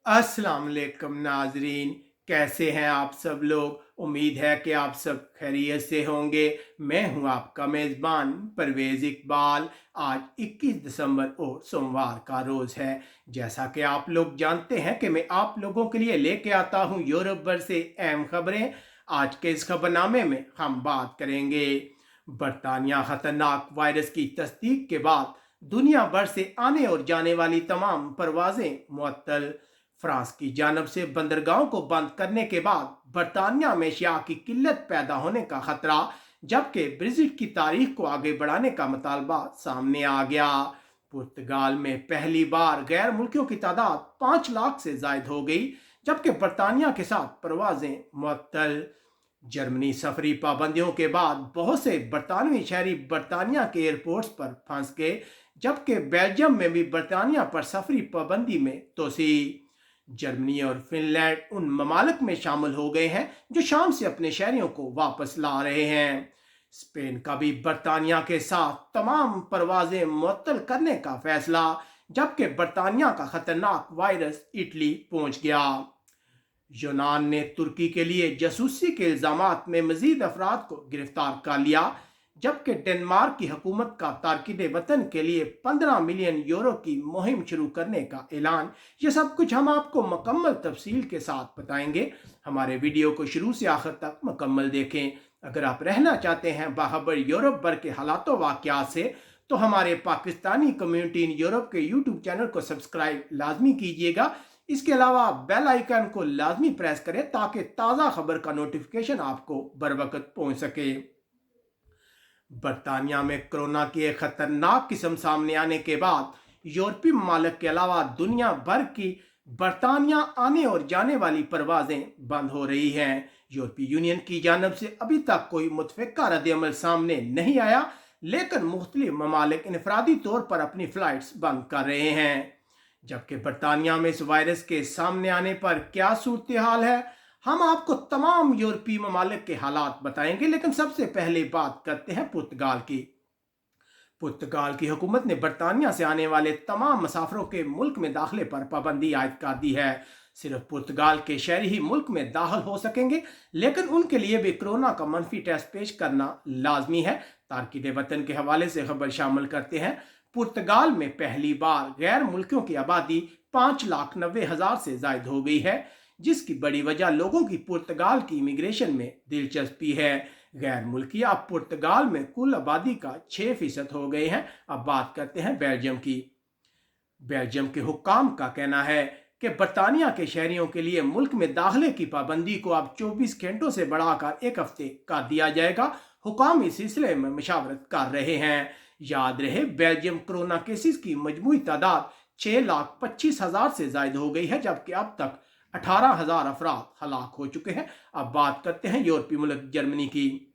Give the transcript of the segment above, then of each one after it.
अस्सलाम वालेकुम नाजरीन, कैसे हैं आप सब लोग। उम्मीद है कि आप सब खैरियत से होंगे। मैं हूं आपका मेज़बान परवेज़ इकबाल। आज 21 दिसंबर और सोमवार का रोज़ है। जैसा कि आप लोग जानते हैं कि मैं आप लोगों के लिए लेके आता हूं यूरोप भर से अहम खबरें। आज के इस खबरनामे में हम बात करेंगे बरतानिया खतरनाक वायरस की तस्दीक के बाद दुनिया भर से आने और जाने वाली तमाम परवाजें मुअत्तल। फ्रांस की जानब से बंदरगाहों को बंद करने के बाद बरतानिया में शिया की किल्लत पैदा होने का खतरा, जबकि ब्रेग्जिट की तारीख को आगे बढ़ाने का मुतालबा सामने आ गया। पुर्तगाल में पहली बार गैर मुल्कियों की तादाद 5 लाख से जायद हो गई, जबकि बरतानिया के साथ परवाजें मुअत्तल। जर्मनी सफरी पाबंदियों के बाद बहुत से बरतानवी शहरी बरतानिया के एयरपोर्ट्स पर फंस गए, जबकि बेल्जियम में भी बरतानिया पर सफरी पाबंदी में तोसी। जर्मनी और फिनलैंड उन ममालिक में शामिल हो गए हैं जो शाम से अपने शहरियों को वापस ला रहे हैं। स्पेन का भी बरतानिया के साथ तमाम परवाजें मुअत्तल करने का फैसला, जबकि बरतानिया का खतरनाक वायरस इटली पहुंच गया। यूनान ने तुर्की के लिए जासूसी के इल्जामात में मजीद अफराद को गिरफ्तार कर लिया, जबकि डेनमार्क की हुकूमत का तारकिन वतन के लिए 15 मिलियन यूरो की मुहिम शुरू करने का ऐलान। ये सब कुछ हम आपको मुकम्मल तफसील के साथ बताएंगे। हमारे वीडियो को शुरू से आखिर तक मुकम्मल देखें। अगर आप रहना चाहते हैं बाखबर यूरोप भर के हालातों वाक़यात से, तो हमारे पाकिस्तानी कम्युनिटी इन यूरोप के यूट्यूब चैनल को सब्सक्राइब लाजमी कीजिएगा। इसके अलावा बेल आइकन को लाजमी प्रेस करें ताकि ताज़ा खबर का नोटिफिकेशन आपको बर वक्त पहुंच सके। बरतानिया में कोरोना की एक खतरनाक किस्म सामने आने के बाद यूरोपीय ममालिक के अलावा दुनिया भर की बरतानिया आने और जाने वाली परवाजें बंद हो रही हैं। यूरोपीय यूनियन की जानब से अभी तक कोई मुतफ़िका रद्द-ए-अमल सामने नहीं आया, लेकिन मुख्तलिफ ममालिक इनफरादी तौर पर अपनी फ़्लाइट्स बंद कर रहे हैं। जबकि बरतानिया में इस वायरस के सामने आने पर क्या सूरत हाल है, हम आपको तमाम यूरोपीय ममालिक के हालात बताएंगे। लेकिन सबसे पहले बात करते हैं पुर्तगाल की। पुर्तगाल की हुकूमत ने बरतानिया से आने वाले तमाम मुसाफिरों के मुल्क में दाखिले पर पाबंदी आयद कर दी है। सिर्फ पुर्तगाल के शहरी ही मुल्क में दाखिल हो सकेंगे, लेकिन उनके लिए भी कोरोना का मनफी टेस्ट पेश करना लाजमी है। तारकिन वतन के हवाले से खबर शामिल करते हैं। पुर्तगाल में पहली बार गैर मुल्कियों की आबादी 5,90,000 से जायद हो गई है, जिसकी बड़ी वजह लोगों की पुर्तगाल की इमिग्रेशन में दिलचस्पी है। गैर मुल्की अब पुर्तगाल में कुल आबादी का 6% हो गए हैं। अब बात करते हैं बेल्जियम की। बेल्जियम के हुक्काम का कहना है कि बरतानिया के शहरियों के लिए मुल्क में दाखिले की पाबंदी को अब 24 घंटों से बढ़ाकर 1 हफ्ते कर दिया जाएगा। हुक्काम इस सिलसिले में मशावरत कर रहे हैं। याद रहे, बेल्जियम कोरोना केसेस की मजमूई तादाद 6,25,000 से जायद हो गई है, जबकि अब तक 18,000 अफराद हलाक हो चुके हैं। अब बात करते हैं यूरोपीय मुल्क जर्मनी की।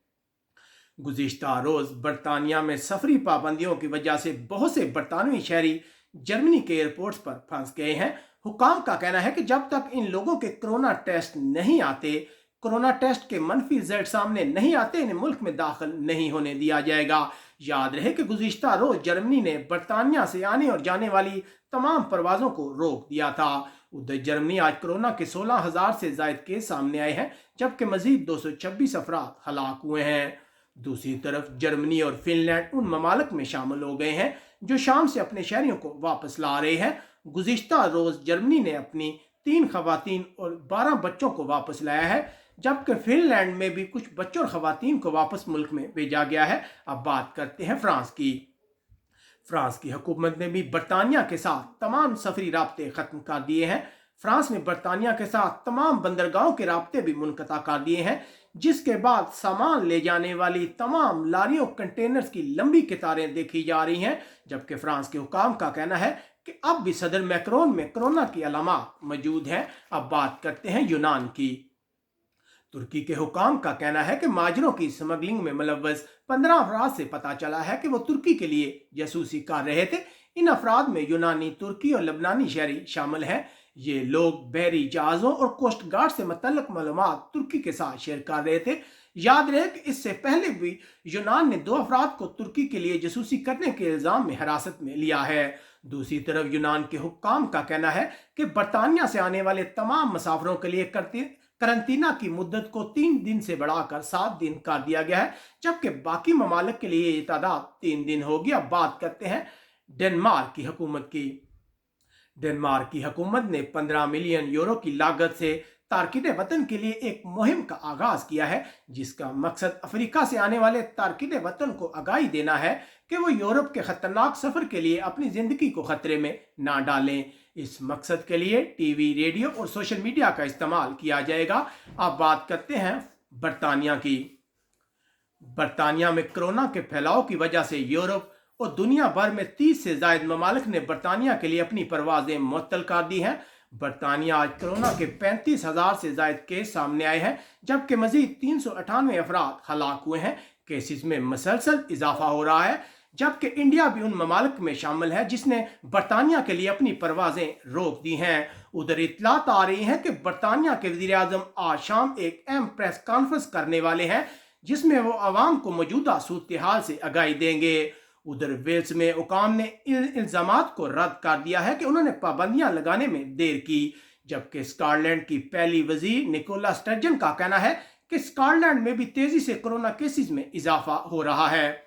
गुज़िश्ता रोज़ बरतानिया में सफरी पाबंदियों की वजह से बहुत से बरतानवी शहरी जर्मनी के एयरपोर्ट्स पर फंस गए हैं। हुकाम का कहना है कि जब तक इन लोगों के कोरोना टेस्ट नहीं आते, कोरोना टेस्ट के मनफी रिजल्ट सामने नहीं आते, इन्हें मुल्क में दाखिल नहीं होने दिया जाएगा। याद रहे कि गुज़िश्ता रोज़ जर्मनी ने बरतानिया से आने और जाने वाली तमाम परवाज़ों को रोक दिया था। उधर जर्मनी आज कोरोना के 16,000 से जायद केस सामने आए हैं, जबकि मजीद 226 अफराद हलाक हुए हैं। दूसरी तरफ जर्मनी और फिनलैंड उन ममालिक में शामिल हो गए हैं जो शाम से अपने शहरियों को वापस ला रहे हैं। गुज़िश्ता रोज़ जर्मनी ने अपनी 3 खवातीन और 12 बच्चों को वापस लाया है, जबकि फिनलैंड में भी कुछ बच्चों और खवातीन को वापस मुल्क में भेजा गया है। अब बात करते हैं फ्रांस की। फ्रांस की हुकूमत ने भी बरतानिया के साथ तमाम सफरी राब्ते ख़त्म कर दिए हैं। फ्रांस ने बरतानिया के साथ तमाम बंदरगाहों के राब्ते भी मुनक़ता कर दिए हैं, जिसके बाद सामान ले जाने वाली तमाम लारियों कंटेनर्स की लंबी कतारें देखी जा रही हैं। जबकि फ्रांस के हुकाम का कहना है कि अब भी सदर मैक्रोन में कोरोना की अलामात मौजूद हैं। अब बात करते हैं यूनान की। तुर्की के हुकाम का कहना है कि माजरों की स्मगलिंग में मुलव्वस 15 अफराद से पता चला है कि वो तुर्की के लिए जासूसी कर रहे थे। इन अफराद में यूनानी, तुर्की और लबनानी शहरी शामिल हैं। ये लोग बहरी जहाज़ों और कोस्ट गार्ड से मुतल्लिक मालूमात तुर्की के साथ शेयर कर रहे थे। याद रहे कि इससे पहले भी यूनान ने 2 अफराद को तुर्की के लिए जासूसी करने के इल्ज़ाम में हिरासत में लिया है। दूसरी तरफ यूनान के हुक्काम का कहना है कि बरतानिया से आने वाले तमाम मुसाफिरों के लिए करंतना की मुद्दत को 3 दिन से बढ़ाकर 7 दिन कर दिया गया है, जबकि बाकी ममालिक के लिए ये तादाद 3 दिन होगी। अब बात करते हैं डेनमार्क की हुकूमत की। डेनमार्क की हुकूमत ने 15 मिलियन यूरो की लागत से तारकिन वतन के लिए एक मुहिम का आगाज किया है, जिसका मकसद अफ्रीका से आने वाले तारकिन वतन को आगाही देना है कि वो यूरोप के खतरनाक सफर के लिए अपनी जिंदगी को खतरे में ना डालें। इस मकसद के लिए टीवी, रेडियो और सोशल मीडिया का इस्तेमाल किया जाएगा। अब बात करते हैं बरतानिया की। बरतानिया में कोरोना के फैलाव की वजह से यूरोप और दुनिया भर में 30 से ज्यादा ममालिक ने बरतानिया के लिए अपनी परवाजें मुअत्तल कर दी हैं। बरतानिया आज कोरोना के 35,000 से ज्यादा केस सामने आए हैं, जबकि मजीद 398 अफराद हलाक हुए हैं। केसेस में मसलसल इजाफा हो रहा है, जबकि इंडिया भी उन ममालिक में शामिल है जिसने बरतानिया के लिए अपनी परवाजें रोक दी हैं। उधर इतलात आ रही हैं कि बरतानिया के वजीर आजम आज शाम एक अहम प्रेस कॉन्फ्रेंस करने वाले हैं, जिसमें वो आवाम को मौजूदा सूरत हाल से आगाही देंगे। उधर वेल्स में हुकाम ने इल्जामात को रद्द कर दिया है कि उन्होंने पाबंदियां लगाने में देर की, जबकि स्कॉटलैंड की पहली वजीर निकोला स्टर्जन का कहना है कि स्कॉटलैंड में भी तेजी से कोरोना केसेस में इजाफा हो रहा है।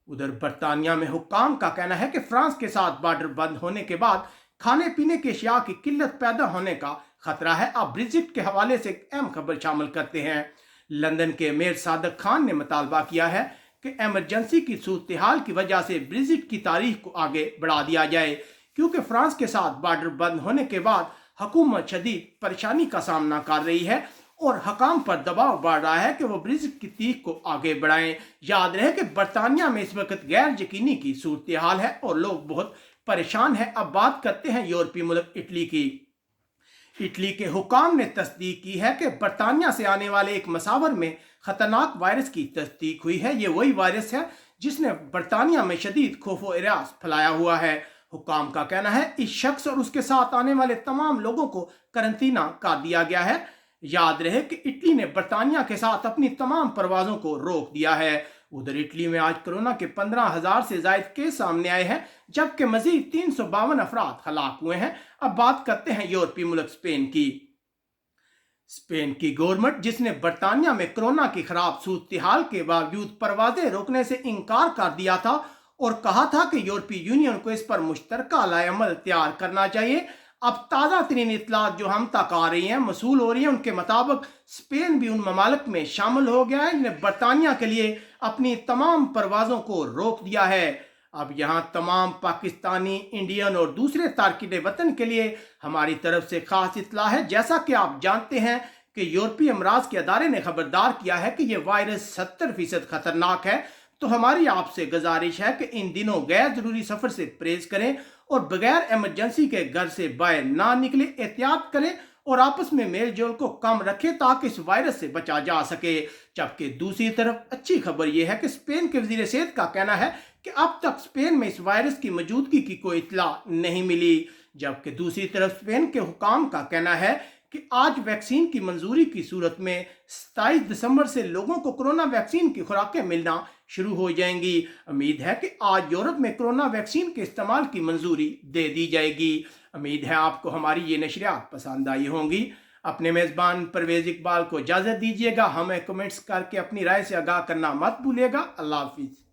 उधर बरतानिया में हुक्काम का कहना है कि फ्रांस के साथ बॉर्डर बंद होने के बाद खाने पीने की अशिया की किल्लत पैदा होने का खतरा है। अब ब्रेग्जिट के हवाले से एक अहम खबर शामिल करते हैं। लंदन के मेयर सादिक खान ने मुतालबा किया है कि एमरजेंसी की सूरत हाल की वजह से ब्रेग्जिट की तारीख को आगे बढ़ा दिया जाए, क्योंकि फ्रांस के साथ बॉर्डर बंद होने के बाद हुकूमत शदीद परेशानी का सामना कर रही है और हकाम पर दबाव बढ़ रहा है कि वो ब्रेग्जिट की तारीख को आगे बढ़ाएं। याद रहे कि बरतानिया में इस वक्त गैर यकीनी की सूरत हाल है और लोग बहुत परेशान हैं। अब बात करते हैं यूरोपीय मुल्क इटली की। इटली के हुकाम ने तस्दीक की है कि बरतानिया से आने वाले एक मसावर में खतरनाक वायरस की तस्दीक हुई है। ये वही वायरस है जिसने बरतानिया में शदीद खौफ व इरास फैलाया हुआ है। हुकाम का कहना है इस शख्स और उसके साथ आने वाले तमाम लोगों को करंतना कर दिया गया है। याद रहे कि इटली ने बरतानिया के साथ अपनी तमाम परवाजों को रोक दिया है। उधर इटली में आज कोरोना के 15,000 से ज्यादा केस सामने आए हैं, जबकि मजीद 352 अफराद हलाक हुए हैं। अब बात करते हैं यूरोपीय मुल्क स्पेन की। स्पेन की गवर्नमेंट, जिसने बरतानिया में कोरोना की खराब सूरत हाल के बावजूद परवाजें रोकने से इनकार कर दिया था और कहा था कि यूरोपीय यूनियन को इस पर मुश्तरका लाएअमल तैयार करना चाहिए। अब ताज़ा तरीन इतलात जो हम तक आ रही हैं, मसूल हो रही हैं, उनके मुताबिक स्पेन भी उन ममालिक में शामिल हो गया है जिन्हें बरतानिया के लिए अपनी तमाम परवाज़ों को रोक दिया है। अब यहाँ तमाम पाकिस्तानी, इंडियन और दूसरे तारकिन वतन के लिए हमारी तरफ से खास इतला है। जैसा कि आप जानते हैं कि यूरोपीय अमराज के अदारे ने खबरदार किया है कि यह वायरस 70% खतरनाक है, तो हमारी आपसे गुजारिश है कि इन दिनों गैर जरूरी सफर से परहेज करें और बगैर इमरजेंसी के घर से बाहर ना निकले, एहतियात करें और आपस में मेल जोल को कम रखें ताकि इस वायरस से बचा जा सके। जबकि दूसरी तरफ अच्छी खबर यह है कि स्पेन के वजीर सेहत का कहना है कि अब तक स्पेन में इस वायरस की मौजूदगी की कोई इतला नहीं मिली। जबकि दूसरी तरफ स्पेन के हुकाम का कहना है कि आज वैक्सीन की मंजूरी की सूरत में 27 दिसंबर से लोगों को कोरोना वैक्सीन की खुराकें मिलना शुरू हो जाएंगी। उम्मीद है कि आज यूरोप में कोरोना वैक्सीन के इस्तेमाल की मंजूरी दे दी जाएगी। उम्मीद है आपको हमारी ये नशरियात पसंद आई होंगी। अपने मेज़बान परवेज़ इकबाल को इजाज़त दीजिएगा। हमें कमेंट्स करके अपनी राय से आगाह करना मत भूलिएगा। अल्लाह हाफिज़।